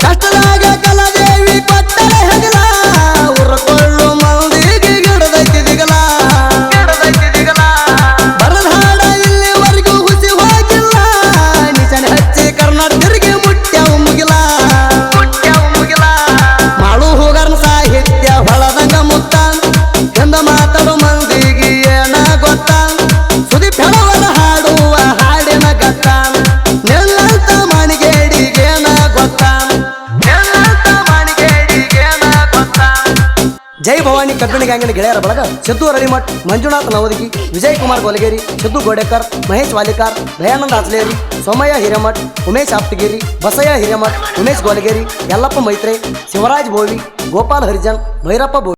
ಕಷ್ಟದಾಗ ಕಲಾದೇವಿ ಕೊಟ್ಟರೆ ಹೆಗಲ ಉರ್ಕೊಳ್ಳು ಮಂದಿಗೆ ಗಿಡದೈತಿ ದಿಗಲ ಬರದ ಹಾಡ ಇಲ್ಲಿವರೆಗೂ ಹುಸಿ ಹೋಗಿಲ್ಲ ನಿಶಾನೆ ಹಚ್ಚಿ ಕರ್ನಾಟಕರಿಗೆ ಮುಟ್ಟ್ಯಾವ ಮುಗಿಲ ಮಾಡು ಹೋಗರ್ನ ಸಾಹಿತ್ಯ ಹೊಳದಂಗ ಮುತ್ತ ಎಂದ ಮಾತಾಡೋ ಮಂದಿಗೆ ಏನ ಗೊತ್ತ ಸುದೀಪ್ ಹೇಳವರ ಹಾಡುವ ಹಾಡಿನ ಗತ್ತ ನೆಲ್ಲಂತ ಮಣಿಗೇಡಿಗೇನ ಗೊತ್ತ ಜೈ ಭವಾನಿ ಕಬ್ಬಿಣ ಗ್ಯಾಂಗಿನ ಗೆಳೆಯರ ಬಳಗ ಸಿದ್ದು ಅರಳಿಮಠ್ ಮಂಜುನಾಥ್ ನವದಗಿ ವಿಜಯ್ ಕುಮಾರ್ ಗೋಲಗೇರಿ ಸಿದ್ದು ಗೋಡೆಕರ್ ಮಹೇಶ್ ವಾಲಿಕಾರ್ ದಯಾನಂದ ಆಚ್ಲೇರಿ ಸೋಮಯ್ಯ ಹಿರೇಮಠ್ ಉಮೇಶ್ ಆಪ್ತಗಿರಿ ಬಸಯ್ಯ ಹಿರೇಮಠ್ ಉಮೇಶ್ ಗೋಲಗೇರಿ ಯಲ್ಲಪ್ಪ ಮೈತ್ರೆ ಶಿವರಾಜ್ ಬೋವಿ ಗೋಪಾಲ್ ಹರಿಜನ್ ಭೈರಪ್ಪ ಬೋವಿ